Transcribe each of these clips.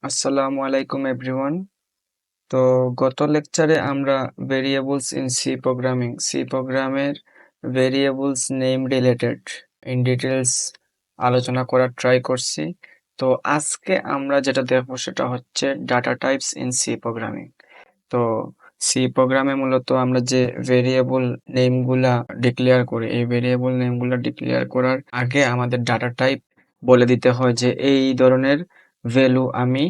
আসসালামু আলাইকুম এভরিওয়ান। তো গত লেকচারে আমরা variables in C programming, C প্রোগ্রামের variables name related in details আলোচনা করার ট্রাই করছি। তো আজকে আমরা যেটা দেখবো সেটা হচ্ছে data types in C programming. তো সি প্রোগ্রামে মূলত আমরা যে ভেরিয়েবল নেমগুলা ডিক্লেয়ার করি, এই ভেরিয়েবল নেমগুলা ডিক্লেয়ার করার আগে আমাদের ডাটা টাইপ বলে দিতে হয় যে এই ধরনের ভ্যালু আমি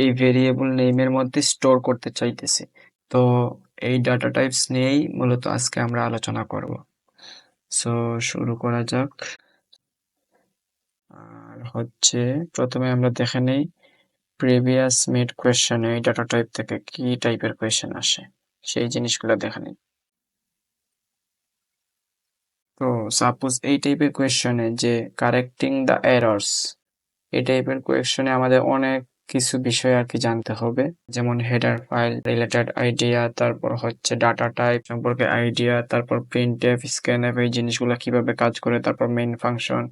এই ভেরিয়েবল নেমের মধ্যে স্টোর করতে চাইতেছি। তো এই ডাটা টাইপস নিয়েই মূলত আজকে আমরা আলোচনা করব। সো শুরু করা যাক। আর হচ্ছে প্রথমে আমরা দেখে নেই প্রিভিয়াস মেড কোয়েশ্চেনে এই ডাটা টাইপ থেকে কি টাইপের কোয়েশ্চেন আসে, সেই জিনিসগুলো দেখে নিই। তো সাপোজ এই টাইপের কোয়েশ্চেনে যে কারেক্টিং দ্য এরর্স, এই টাইপের কোয়েশ্চেনে আমাদের অনেক কিছু বিষয় আর কি জানতে হবে, যেমন হেডার ফাইল রিলেটেড আইডিয়া, তারপর হচ্ছে ডাটা টাইপ সম্পর্কে আইডিয়া, তারপর প্রিন্টএফ স্ক্যানএফ এই জিনিসগুলো কিভাবে কাজ করে, তারপর মেইন ফাংশন,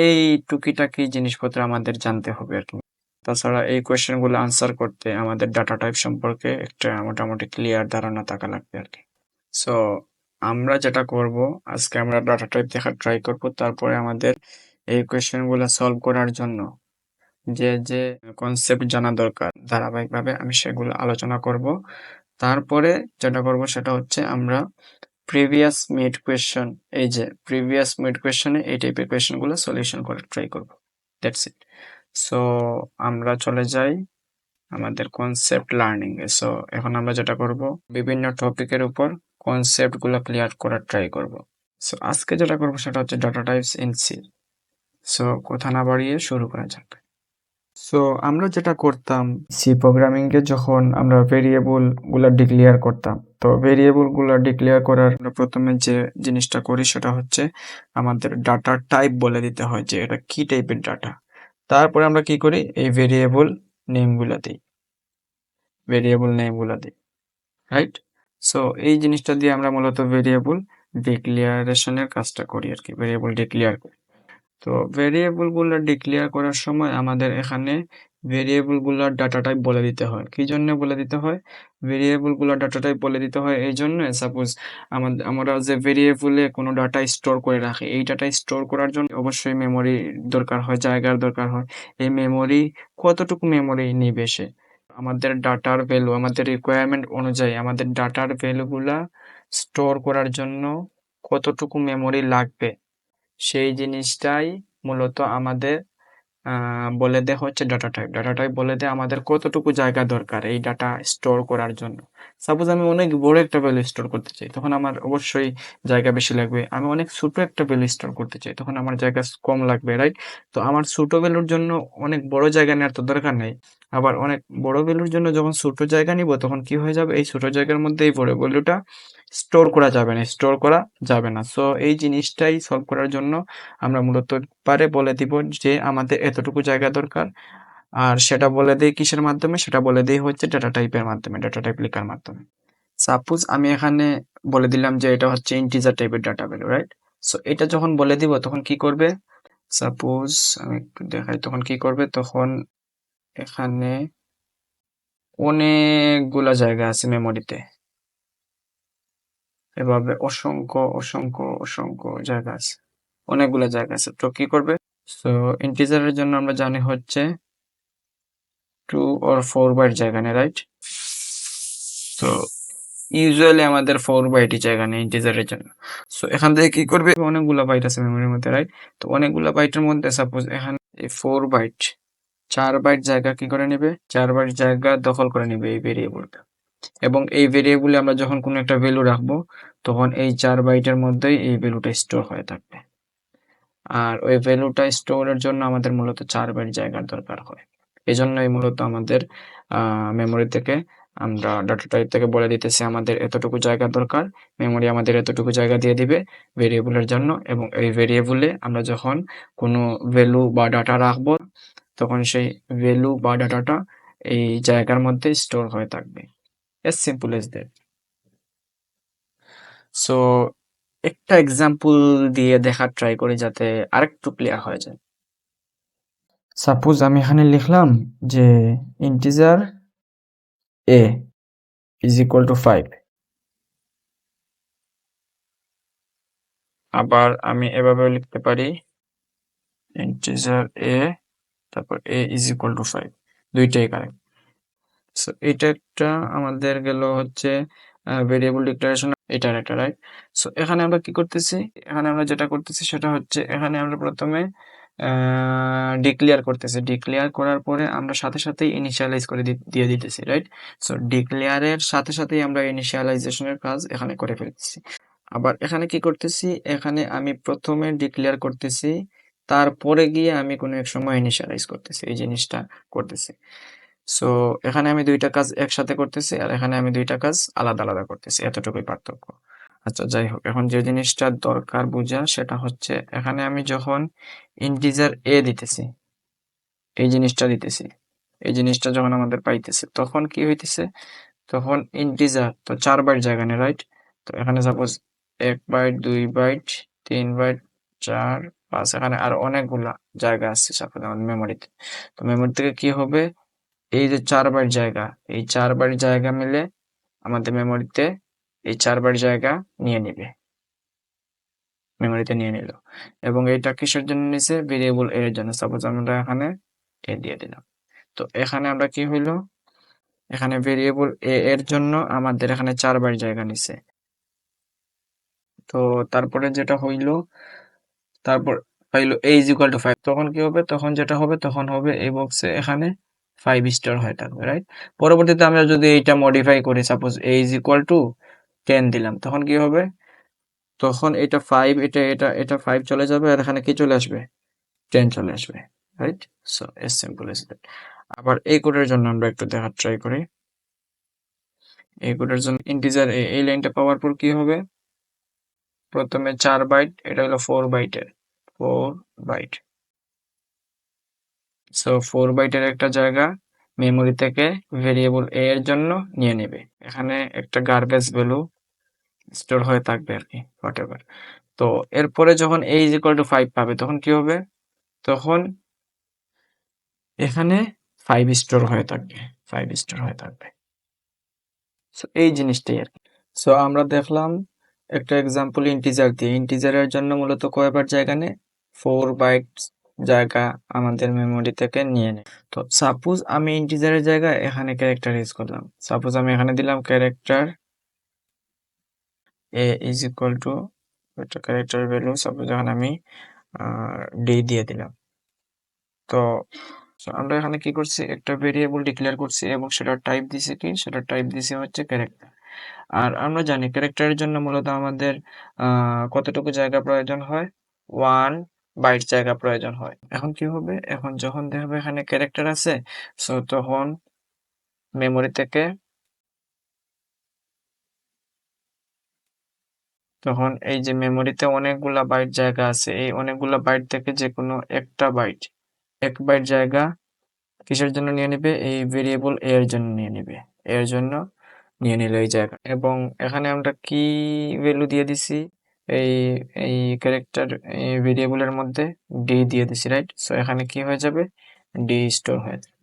এই টুকিটাকি জিনিসপত্র আমাদের জানতে হবে আর কি। তাছাড়া এই কোয়েশ্চেনগুলো আনসার করতে আমাদের ডাটা টাইপ সম্পর্কে একটা মোটামুটি ক্লিয়ার ধারণা থাকা লাগবে আর কি। সো আমরা যেটা করব, আজকে আমরা ডাটা টাইপ দেখার ট্রাই করব, তারপরে আমাদের এই কোয়েশ্চেনগুলো সলভ করার জন্য যে যে কনসেপ্ট জানা দরকার ধারাবাহিকভাবে আমি সেগুলো আলোচনা করব। তারপরে যেটা করব সেটা হচ্ছে আমরা প্রিভিয়াস মেড কোয়েশ্চেন, এই যে প্রিভিয়াস মেড কোয়েশ্চেনে এই টাইপের কোয়েশ্চেনগুলো সলিউশন করার ট্রাই করব। That's it. সো আমরা চলে যাই আমাদের কনসেপ্ট লার্নিং এ। সো এখন আমরা যেটা করব, বিভিন্ন টপিকের উপর কনসেপ্ট গুলো ক্লিয়ার করার ট্রাই করব। সো আজকে যেটা করব সেটা হচ্ছে data types in C. So কথা না বাড়িয়ে শুরু করা যাক। সো আমরা যেটা করতাম সি প্রোগ্রামিং এ, যখন আমরা ভেরিয়েবল গুলা ডিক্লেয়ার করতাম, তো ভেরিয়েবল গুলা ডিক্লেয়ার করার আমরা প্রথমে যে জিনিসটা করি সেটা হচ্ছে আমাদের ডাটা টাইপ বলে দিতে হয় যে এটা কি টাইপের ডাটা। তারপরে আমরা কি করি, এই ভেরিয়েবল নেমগুলা দিই, ভেরিয়েবল নেমগুলা দিই, রাইট? সো এই জিনিসটা দিয়ে আমরা মূলত ভেরিয়েবল ডিক্লিয়ারেশনের কাজটা করি আর কি, ভেরিয়েবল ডিক্লেয়ার করি। তো ভেরিয়েবল গুলো ডিক্লেয়ার করার সময় আমাদের এখানে ভেরিয়েবল গুলোর ডাটা টাইপ বলে দিতে হয়। কি জন্য বলে দিতে হয়? ভেরিয়েবল গুলোর ডাটা টাইপ বলে দিতে হয় এই জন্য, সাপোজ আমরা যে ভেরিয়েবলে কোনো ডাটা স্টোর করে রাখি, এই ডাটা স্টোর করার জন্য অবশ্যই মেমোরি দরকার হয়, জায়গার দরকার হয়। এই মেমোরি কতটুকু মেমোরি নিবে সে, আমাদের ডাটার ভ্যালু, আমাদের রিকোয়ারমেন্ট অনুযায়ী আমাদের ডাটার ভ্যালুগুলা স্টোর করার জন্য কতটুকু মেমোরি লাগবে, সেই জিনিসটাই মূলত আমাদের বলে দেয় হচ্ছে ডাটা টাইপ। ডাটা টাইপ বলে দেয় আমাদের কতটুকু জায়গা দরকার এই ডাটা স্টোর করার জন্য। সাপোজ আমি অনেক বড় একটা ভ্যালু স্টোর করতে চাই, তখন আমার অবশ্যই জায়গা বেশি লাগবে। আমি অনেক ছোট একটা ভ্যালু স্টোর করতে চাই, তখন আমার জায়গা কম লাগবে, রাইট? তো আমার ছোট ভ্যালুর জন্য অনেক বড় জায়গা নেওয়ার তো দরকার নেই। আবার অনেক বড় ভ্যালুর জন্য যখন ছোট জায়গা নিব, তখন কি হয়ে যাবে, এই ছোট জায়গার মধ্যে এই বড় ভ্যালুটা স্টোর করা যাবে না, স্টোর করা যাবে না। সো এই জিনিসটাই সলভ করার জন্য আমরা মূলত পারে বলে দিব যে আমাদের এতটুকু জায়গা দরকার। আর সেটা বলে দেই কিসের মাধ্যমে, সেটা বলে দেই হচ্ছে ডাটা টাইপের মাধ্যমে, ডাটা টাইপ লেখার মাধ্যমে। সাপোজ আমি এখানে বলে দিলাম যে এটা হচ্ছে ইন্টিজার টাইপের ডাটা ভ্যালু, রাইট? সো এটা যখন বলে দিব তখন কি করবে, সাপোজ আমি একটু দেখাই, তখন কি করবে, তখন এখানে অনেকগুলা জায়গা আছে মেমোরিতে, এভাবে অসংখ্য অসংখ্য অসংখ্য জায়গা আছে, অনেকগুলো জায়গা আছে। তো কি করবে, সো ইন্টিজারের জন্য আমরা জানি হচ্ছে 2 or 4 বাইট জায়গা নেই, রাইট? তো ইউজুয়ালি আমাদের 4 বাইটই জায়গা নেই ইন্টিজারের জন্য। সো এখান থেকে কি করবে, অনেকগুলা বাইট আছে মেমোরির মধ্যে, রাইট? তো অনেকগুলা বাইটের মধ্যে সাপোজ এখানে এই 4 বাইট, 4 বাইট জায়গা কি করে নেবে, 4 বাইট জায়গা দখল করে নেবে এই ভেরিয়েবলটা। এবং এই ভেরিয়েবলে আমরা যখন কোনো একটা ভ্যালু রাখবো, তখন এই 4 বাইটের মধ্যেই এই ভ্যালুটা স্টোর হয়ে থাকবে। আর ওই ভ্যালুটা স্টোরের জন্য আমাদের মূলত 4 বাইট জায়গার দরকার হয়। এজন্যই মূলত আমাদের মেমোরি থেকে আমরা ডাটা টাইপ থেকে বলে দিতেছি আমাদের এতটুকু জায়গা দরকার, মেমোরি আমাদের এতটুকু জায়গা দিয়ে দিবে ভেরিয়েবলের জন্য, এবং এই ভেরিয়েবলে আমরা যখন কোনো ভ্যালু বা ডাটা রাখবো, তখন সেই ভ্যালু বা ডাটাটা এই জায়গার মধ্যে স্টোর হয়ে থাকবে। as simple as that. So একটা এক্সাম্পল দিয়ে দেখার ট্রাই করি যাতে আরেকটু ক্লিয়ার হয়ে যায়। সাপোজ আমি এখানে লিখলাম যে integer a is equal to 5, আবার আমি এভাবেও লিখতে পারি ইন্টিজার a তারপর a is equal to 5, দুইটাই কারেক্ট। সো এটা একটা আমাদের গেল হচ্ছে ভেরিয়েবল ডিক্লারেশন, এটার একটা রাইট। সো এখানে আমরা কি করতেছি, এখানে আমরা যেটা করতেছি সেটা হচ্ছে এখানে আমরা প্রথমে ডিক্লেয়ার করতেছি, ডিক্লেয়ার করার পরে আমরা সাথে সাথেই ইনিশিয়ালাইজ করে দিয়ে দিতেছি, রাইট। সো ডিক্লেয়ারের সাথে সাথেই আমরা ইনিশিয়ালাইজেশনের কাজ এখানে করে ফেলতেছি। আবার এখানে কি করতেছি, এখানে আমি প্রথমে ডিক্লেয়ার করতেছি, তারপরে গিয়ে আমি কোনো এক সময় ইনিশিয়ালাইজ করতেছি, এই জিনিসটা করতেছি। সো এখানে আমি দুইটা কাজ একসাথে করতেছি আর এখানে আমি দুইটা কাজ আলাদা আলাদা করতেছি, এতটুকুই পার্থক্য। আচ্ছা যাই হোক, এখন যে জিনিসটা দরকার বোঝা সেটা হচ্ছে এখানে আমি যখন ইন্টিজার এ দিতেছি, এই জিনিসটা দিতেছি, এই জিনিসটা যখন আমাদের পাইতেছে তখন কি হইতেছে, তখন ইন্টিজার তো 4 বাইট জায়গা নেই, রাইট। তো এখানে সাপোজ 1 বাইট 2 বাইট 3 বাইট 4 5, এখানে আর অনেকগুলা জায়গা আছে সাপোজ আমাদের মেমোরিতে। তো মেমোরি থেকে কি হবে, এই যে 4 বাইট জায়গা, এই 4 বাইট জায়গা মিলে আমাদের মেমোরিতে এই 4 বাইট জায়গা নিয়ে নিবে, মেমোরিতে নিয়ে নিল। এবং এটা কিসের জন্য নিছে, ভেরিয়েবল এর জন্য। সাপোজ আমরা এখানে এ দিয়ে দিলাম। তো এখানে আমরা কি হইলো, এখানে ভেরিয়েবল এ এর জন্য আমাদের এখানে 4 বাইট জায়গা নিছে। তো তারপরে যেটা হইলো, তারপর পাইলো a is equal to 5, তখন কি হবে, তখন যেটা হবে তখন হবে এই বক্সে এখানে 5 স্টার হয়ে থাকবে, রাইট। পরবর্তীতে আমরা যদি এইটা মডিফাই করি, suppose a is equal to 10 দিলাম, তখন কি হবে, তখন এটা 5, এটা 5 চলে যাবে আর এখানে কি চলে আসবে, 10 চলে আসবে, right. So S simple S that. আবার এই কোডের জন্য আমরা একটু দেখার ট্রাই করি। এই কোডের জন্য ইন্টিজার এই লাইনটা পাওয়ার পর কি হবে, প্রথমে 4 বাইট, এটা হলো 4 বাইটের, 4 বাইট। সো 4 বাইটের একটা জায়গা মেমোরি থেকে ভেরিয়েবল a এর জন্য নিয়ে নেবে, এখানে একটা গার্বেজ ভ্যালু স্টোর হয়ে থাকবে আর কি, হোয়াটএভার। তো এরপরে যখন a is equal to 5 পাবে তখন কি হবে, তখন এখানে 5 স্টোর হয়ে থাকবে, 5 স্টোর হয়ে থাকবে। সো এই জিনিসটাই আর কি। সো আমরা দেখলাম একটা এক্সাম্পল ইন্টিজার দিয়ে, ইন্টিজারের জন্য মূলত কয়বার জায়গা নেয়, 4 বাইট জায়গা আমাদের মেমোরি থেকে নিয়ে নেয়। তো সাপোজ আমি ইন্টিজারের জায়গায় এখানে ক্যারেক্টার ইউজ করলাম, সাপোজ আমি এখানে দিলাম character a is equal to একটা ক্যারেক্টার ভ্যালু, সাপোজ এখানে আমি d দিয়ে দিলাম। তো আমরা এখানে কি করছি, একটা ভেরিয়েবল ডিক্লেয়ার করছি এবং সেটার টাইপ দিছি কি, সেটার টাইপ দিছি হচ্ছে ক্যারেক্টার। আর আমরা জানি ক্যারেক্টারের জন্য মূলত আমাদের কতটুকু জায়গা প্রয়োজন হয়, 1 বাইট জায়গা প্রয়োজন হয়। এখন কি হবে, এখন যখন দেখবে এখানে ক্যারেক্টার আছে, সো তখন মেমোরি থেকে, তখন এই যে মেমোরিতে অনেকগুলা বাইট জায়গা আছে, এই অনেকগুলা বাইট থেকে যে কোনো একটা বাইট, 1 বাইট জায়গা কিসের জন্য নিয়ে নিবে, এই ভেরিয়েবল a এর জন্য নিয়ে নিবে, এর জন্য নিয়ে নিল এই জায়গা। এবং এখানে আমরা কি ভ্যালু দিয়ে দিছি, এই এই ক্যারেক্টার ভেরিয়েবলের মধ্যে d দিয়ে দিছি, রাইট। সো এখানে কি হয়ে যাবে, d স্টোর হয়ে যাবে।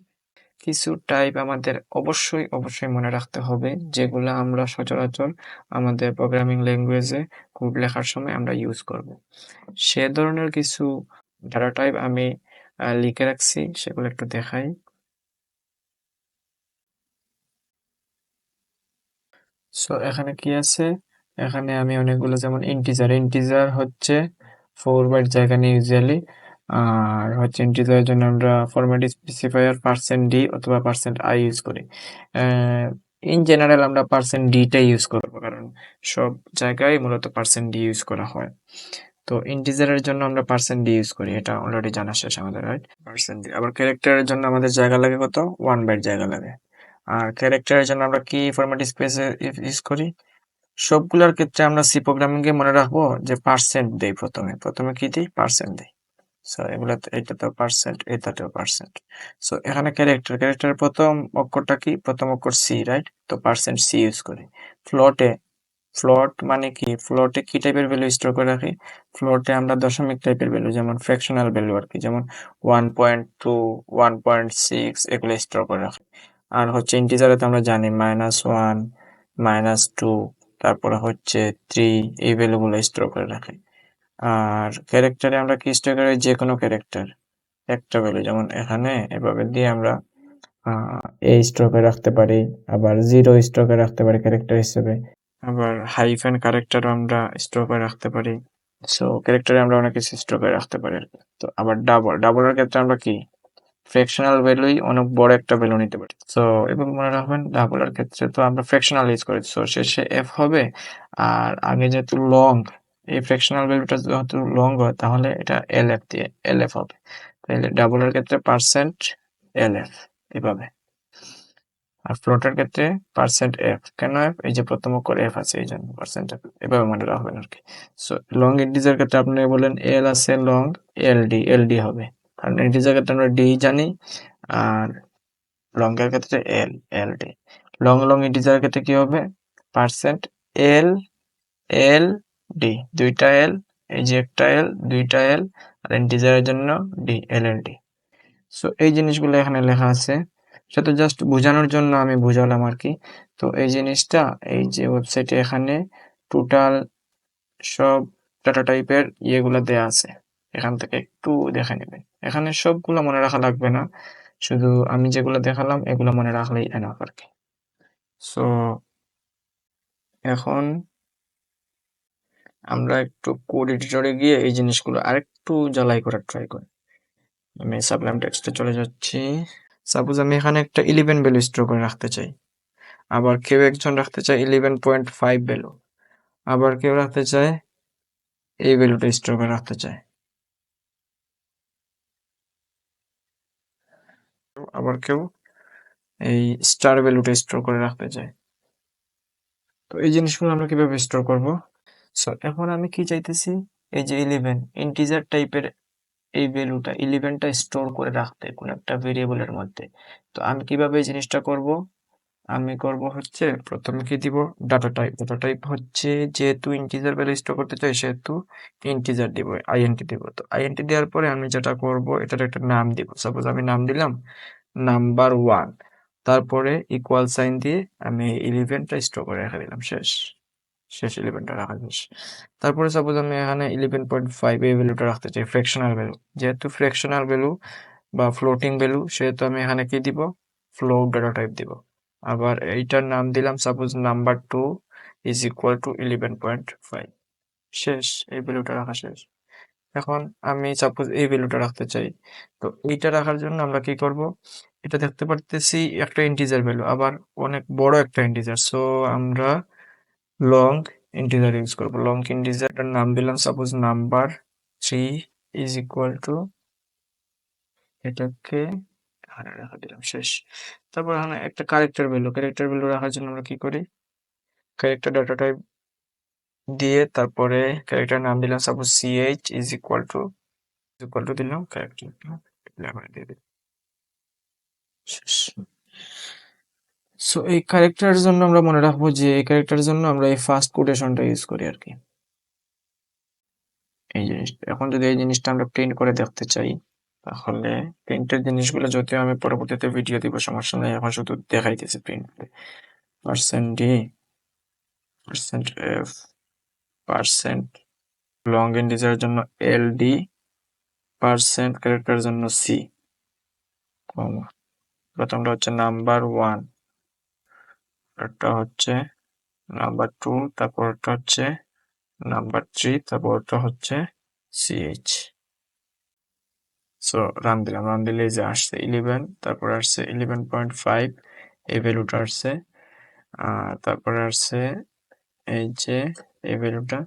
কিছু টাইপ আমাদের অবশ্যই অবশ্যই মনে রাখতে হবে, যেগুলো আমরা সচরাচর আমাদের প্রোগ্রামিং ল্যাঙ্গুয়েজে কোড লেখার সময় আমরা ইউজ করব। সে ধরনের কিছু ডাটা টাইপ আমি লিখে রাখছি, সেগুলো একটু দেখাই। সো এখানে কি আছে, এখানে আমি অনেকগুলো, যেমন ইন্টিজার হচ্ছে 4 বাইট জায়গা নিয়ে ইউজুয়ালি, আর হচ্ছে ইন্টিজারের জন্য আমরা ফরম্যাট স্পেসিফায়ার %d অথবা %i ইউজ করি। ইন জেনারেল আমরা %d-টাই ইউজ করবো, কারণ সব জায়গায় মূলত %d ইউজ করা হয়। তো ইন্টিজারের জন্য আমরা %d ইউজ করি, এটা অলরেডি জানা শেষ আমাদের, রাইট। %d। আবার ক্যারেক্টারের জন্য আমাদের জায়গা লাগে কত, 1 বাইট জায়গা লাগে। আর ক্যারেক্টারের জন্য আমরা কি ফরম্যাট স্পেস ইউজ করি, সবগুলোর ক্ষেত্রে আমরা সি প্রোগ্রামিং এ মনে রাখবো যে পার্সেন্ট দেই, প্রথমে কি দিই, পার্সেন্ট দেই। সো এগুলাতে, এটাতেও পার্সেন্ট, এটাতেও পার্সেন্ট। সো এখানে ক্যারেক্টারের প্রথম অক্ষরটা কি, প্রথম অক্ষর সি, রাইট। তো %c ইউজ করি। ফ্লোটে ফ্লোট মানে কি, ফ্লোটে কি টাইপের ভ্যালু স্টোর করে রাখি? ফ্লোটে আমরা দশমিক টাইপের ভ্যালু, যেমন ফ্র্যাকশনাল ভ্যালু আর কি, যেমন 1.2, 1.6 এগুলো স্টোর করে রাখি। আর হচ্ছে ইন্টিজারে তো আমরা জানি -1, -2, তারপরে হচ্ছে 3, এই ভ্যালুগুলো স্টোর করে রাখি। আর ক্যারেক্টারে আমরা কি স্টোর করি? যে কোনো ক্যারেক্টার একটা ভ্যালু, যেমন এখানে এভাবে দিয়ে আমরা এ স্টোর করে রাখতে পারি, আবার 0 স্টোর করে রাখতে পারি ক্যারেক্টার হিসেবে, আবার হাইফেন ক্যারেক্টারও আমরা স্টোর করে রাখতে পারি। সো ক্যারেক্টারে আমরা অনেক কিছু স্টোর করে রাখতে পারি আর কি। তো আবার ডাবলের ক্ষেত্রে আমরা কি ফ্র্যাকশনাল ভ্যালুই অনেক বড় একটা ভ্যালু নিতে পারি। সো এভাবে মনে রাখবেন, ডাবলের ক্ষেত্রে তো আমরা ফ্র্যাকশনাল ইউজ করি, সো শেষে এফ হবে। আর আগে যেহেতু লং, এই ফ্র্যাকশনাল ভ্যালুটা যেহেতু লং হয়, তাহলে এটা এলএফ দিয়ে এলএফ হবে। তাহলে ডাবলের ক্ষেত্রে পার্সেন্ট এলএফ এভাবে। আর ফ্লোটের ক্ষেত্রে পার্সেন্ট এফ। কেন এফ? এই যে প্রথম অক্ষর এফ আছে, এই জন্য পার্সেন্ট এফ, এভাবে মনে রাখবেন আর কি। সো লং ইন্টিজার ক্ষেত্রে আপনি বলেন এল আছে লং, এলডি হবে, কারণ ইন্টিজার ক্ষেত্রে আমরা ডি জানি, আর লং এর ক্ষেত্রে এলডি। লং ইন্টিজার ক্ষেত্রে কি হবে? পার্সেন্ট এল, এল ডি, দুইটা এল, এই যে একটা এল, দুইটা এল, আর ইন্টিজারের জন্য ডি, এলএলডি। সো এই জিনিসগুলো এখানে লেখা আছে, সেটা জাস্ট বোঝানোর জন্য আমি বুঝালাম আর কি। তো এই জিনিসটা এই যে ওয়েবসাইটে এখানে টোটাল সব ডাটা টাইপের ইয়েগুলো দেয়া আছে, এখান থেকে একটু দেখে নেবেন। এখানে সবগুলো মনে রাখা লাগবে না, শুধু আমি যেগুলো দেখালাম এগুলো মনে রাখলেই এনাফ আর কি। সো এখন আমরা একটু কোড এডিটরে গিয়ে এই জিনিসগুলো আরেকটু জ্বালাই করার ট্রাই করি। আমি সাবলাইম টেক্সটে চলে যাচ্ছি। সাপোজ আমি এখানে একটা 11 ভ্যালু স্টোর করে রাখতে চাই, আবার কেউ একজন রাখতে চায় 11.5 ভ্যালু, আবার কেউ রাখতে চায় এই ভ্যালুটা স্টোর করে রাখতে চায়, আবার কেউ এই স্টার ভ্যালুটা স্টোর করে রাখতে চায়। তো এই জিনিসগুলো আমরা কিভাবে স্টোর করব? সো এখন আমি কি চাইতেছি, এই যে 11 ইন্টিজার টাইপের এই ভ্যালুটা 11টা স্টোর করে রাখতে কোন একটা ভেরিয়েবলের মধ্যে। তো আমি কিভাবে এই জিনিসটা করব? আমি করব হচ্ছে প্রথমে কি দিব? ডাটা টাইপ হচ্ছে, যেহেতু ইন্টিজার ভ্যালু স্টোর করতে চাই সেহেতু ইন্টিজার দিব, আইএনটি দিব। তো আইএনটি দেওয়ার পরে আমি যেটা করব, এটার একটা নাম দিব। সাপোজ আমি নাম দিলাম নাম্বার 1, তারপরে ইকুয়াল সাইন দিয়ে আমি 11টা স্টোর করে রেখে দিলাম, শেষ। 11টা রাখা শেষ। তারপরে সাপোজ আমি এখানে 11.5 এই ভ্যালুটা রাখতে চাই, ফ্র্যাকশনাল ভ্যালু। যেহেতু ফ্র্যাকশনাল ভ্যালু বা ফ্লোটিং ভ্যালু, সেহেতু আমি এখানে কি দিব? ফ্লোট ডাটা টাইপ দিব। আবার এইটার নাম দিলাম suppose number 2 is equal to 11.5, শেষ। এই ভ্যালুটা রাখা শেষ। এখন আমি সাপোজ এই ভ্যালুটা রাখতে চাই, তো এইটা রাখার জন্য আমরা কি করব? এটা দেখতে পারতেছি একটা ইন্টিজার ভ্যালু, আবার অনেক বড় একটা ইন্টিজার, সো আমরা লং ইন্টিজার ইউজ করব। লং ইন্টিজারটার নাম দিলাম suppose number 3 is equal to, এটাকে এখানে রেখে দিলাম, শেষ। তারপর এখানে একটা ক্যারেক্টার ভ্যালু রাখার জন্য আমরা কি করি? ক্যারেক্টার ডাটা টাইপ দিয়ে তারপরে ক্যারেক্টার নাম দিলাম suppose ch is equal to দিলাম ক্যারেক্টার দিয়ে দিলাম, শেষ। সো এই ক্যারেক্টারের জন্য আমরা মনে রাখবো যে এই ক্যারেক্টারের জন্য আমরা এই ফার্স্ট কোটেশনটা ইউজ করি আর কি, এই জিনিসটা। এখন যদি এই জিনিসটা আমরা প্রিন্ট করে দেখতে চাই, তাহলে প্রিন্টের জিনিসগুলো যদিও আমি পরবর্তীতে ভিডিও দিব, সমস্যা নেই, এখন শুধু দেখাইতেছি প্রিন্ট করে। %d, %f, পার্সেন্ট লং ইন্টিজারের জন্য এলডি, পার্সেন্ট ক্যারেক্টারের জন্য সি, কমা। প্রথমটা হচ্ছে নাম্বার 1, একটা হচ্ছে নাম্বার 2, তারপরটা হচ্ছে নাম্বার 3, তারপরটা হচ্ছে ch। সো রান দিলাম, রান দিলে এই যে আসছে 11, তারপরে আসছে 11.5 এই ভ্যালুটা আসছে, তারপরে আসছে এই যে এই ভ্যালুটা,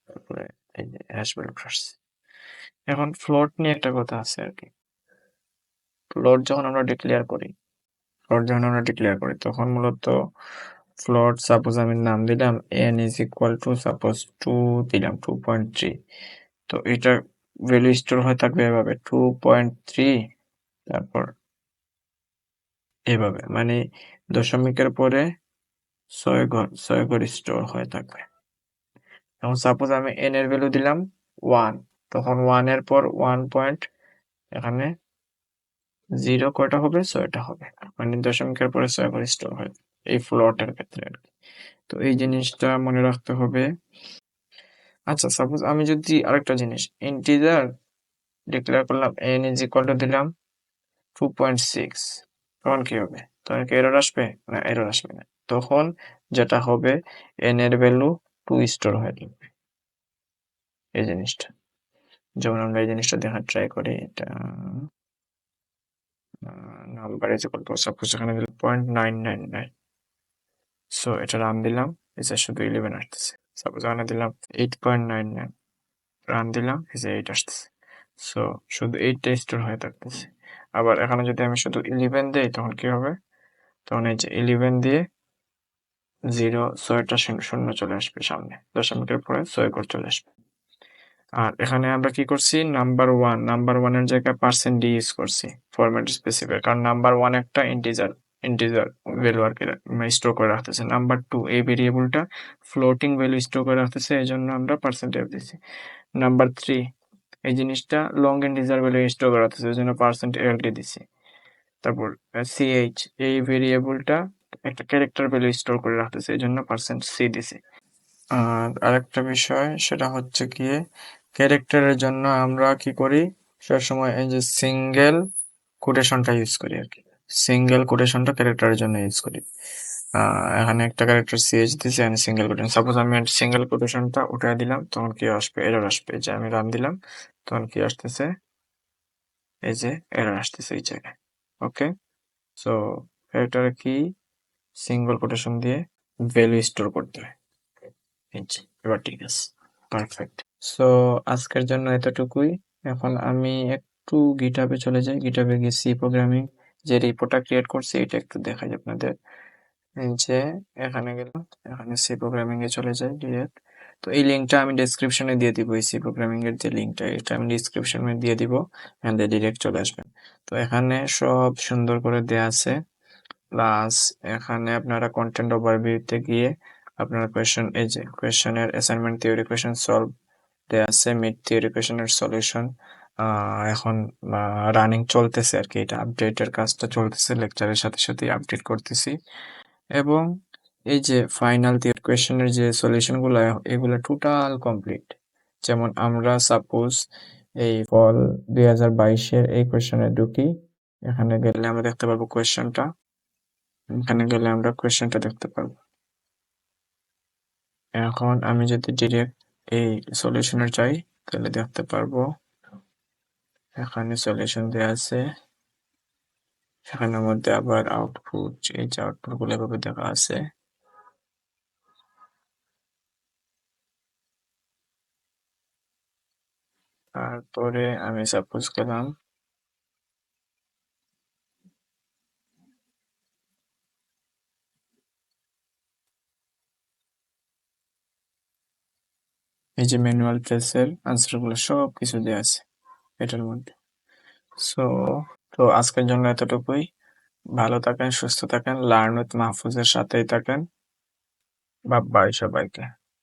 তারপরে এই যে হ্যাশ ভ্যালুটা আসছে। এখন ফ্লোট নিয়ে একটা কথা আছে আর কি। ফ্লোট যখন আমরা ডিক্লেয়ার করি তখন মূলত ফ্লোট, সাপোজ আমি নাম দিলাম n is equal to suppose 2 দিলাম, 2.3। তো এটা ভ্যালু স্টোর হয়ে থাকবে এভাবে 2.3, তারপর এভাবে, মানে দশমিকের পরে 6 ঘর স্টোর হয়ে থাকবে। এখন সাপোজ আমি n এর ভ্যালু দিলাম 1, তখন 1 এর পর 1 পয়েন্ট এখানে 0 কয়টা হবে? 6টা হবে। মানে দশমিকের পরে 6 করে স্টোর হয় এই ফ্লোটের ক্ষেত্রে আরকি। তো এই জিনিসটা মনে রাখতে হবে। আচ্ছা, সাপোজ আমি যদি আরেকটা জিনিস ইন্টিজার ডিক্লেয়ার করলাম, n ইজ ইকুয়াল টু দিলাম 2.6, তখন কি হবে? তখন কি এরর আসবে? না, এরর আসবে না। তখন যেটা হবে n এর ভ্যালু 2 স্টোর হয়ে যাবে এই জিনিসটা। যেমন আমরা এই জিনিসটা দেখার ট্রাই করি, এটা number is equal to suppose এখানে দিলাম 0.999, সো এটা রান দিলাম, এটা শুধু 11 আসতেছে। সাপোজ এখানে দিলাম 8.99, রান দিলাম, এই যে 8 আসতেছে। সো শুধু 8টা স্টোর হয়ে থাকতেছে। আবার এখানে যদি আমি শুধু 11 দেই তখন কি হবে? তখন এই যে 11 দিয়ে 0 6টা শূন্য চলে আসবে সামনে, দশমিকের পরে 6 ঘর চলে আসবে। আর এখানে আমরা কি করছি? নাম্বার ওয়ানের জায়গায় % ইউজ করছি ফরম্যাট স্পেসিফায়ার, কারণ নাম্বার ওয়ান একটা ইন্টিজার ভ্যালু আর কি স্টোর করে রাখতেছে। নাম্বার টু এই ভেরিয়েবলটা ফ্লোটিং ভ্যালু স্টোর করে রাখতেছে, এই জন্য আমরা পার্সেন্টেজ দিচ্ছি। নাম্বার থ্রি এই জিনিসটা লং ইন্টিজার ভ্যালু স্টোর করে রাখতেছে, এই জন্য %ld দিছি। তারপর ch এই ভেরিয়েবলটা একটা ক্যারেক্টার ভ্যালু স্টোর করে রাখতেছে, এই জন্য %c দিছি। আর আরেকটা বিষয় সেটা হচ্ছে গিয়ে ক্যারেক্টারের জন্য আমরা কি করি? সবসময় এই যে সিঙ্গেল কোটেশনটা ইউজ করি আর কি। সিঙ্গেল কোটেশনটা ক্যারেক্টারের জন্য ইউজ করি। এখানে একটা ক্যারেক্টার ch দিছি, আমি সিঙ্গেল কোটেশন, সাপোজ আমি সিঙ্গেল কোটেশনটা উঠাই দিলাম, তখন কি আসবে? এরর আসবে। যে আমি রান দিলাম, তখন কি আসতেছে? এই যে এরর আসতেছে এই জায়গায়। ওকে, সো ক্যারেক্টারে কি সিঙ্গেল কোটেশন দিয়ে ভ্যালু স্টোর করতে হয়। এবার ঠিক আছে, পারফেক্ট। সো আজকের জন্য এতটুকুই। এখন আমি একটু গিটহাবে চলে যাই, গিটহাবে গিয়ে সি প্রোগ্রামিং যে রিপোর্টটা ক্রিয়েট করছি এটা একটু দেখাই আপনাদের। এই যে এখানে গেলাম, এখানে সি প্রোগ্রামিং এ চলে যাই ডিরেক্ট। তো এই লিঙ্কটা আমি ডেসক্রিপশনে দিয়ে দিব, এই সি প্রোগ্রামিং এর যে লিঙ্কটা এটা আমি ডেসক্রিপশনে দিয়ে দিব, এখান থেকে ডিরেক্ট চলে আসবেন। তো এখানে সব সুন্দর করে দেয়া আছে, প্লাস এখানে আপনারা কন্টেন্ট ওভারভিউতে গিয়ে আপনারা কোয়েশ্চেন, এই যে কোয়েশ্চেনের অ্যাসাইনমেন্ট থিওরি কোয়েশ্চেন সলভ দেয়া আছে, মিড থিওরি কোয়েশ্চেনের সলিউশন এখন রানিং চলতেছে আর কি, এটা আপডেটের কাজটা চলতেছে, লেকচারের সাথে সাথে আপডেট করতেছি। এবং এই যে ফাইনাল থিওরি কোয়েশ্চেনের যে সলিউশনগুলো, এগুলো টোটাল কমপ্লিট। যেমন আমরা সাপোজ এই ফল 2022-এর এই কোয়েশ্চেনে ঢুকি, এখানে গেলে আমরা দেখতে পারবো কোয়েশ্চেনটা, এখানে গেলে আমরা কোয়েশ্চেনটা দেখতে পারবো। এখন আমি যদি ডিরেক্ট এই সলিউশনে যাই তাহলে দেখতে পারবো এখানে সলিউশন দেওয়া আছে, সেখানের মধ্যে আবার আউটপুট, এই যে আউটপুট গুলো এভাবে দেখা আছে। তারপরে আমি সাপোজ গেলাম, এই যে ম্যানুয়াল টেস্টের আনসার গুলো সব কিছু দেওয়া আছে এটার মধ্যে। সো তো আজকের জন্য এতটুকুই। ভালো থাকেন, সুস্থ থাকেন, লার্ন উইথ মাহফুজের সাথেই থাকেন। বাই বাই সবাইকে।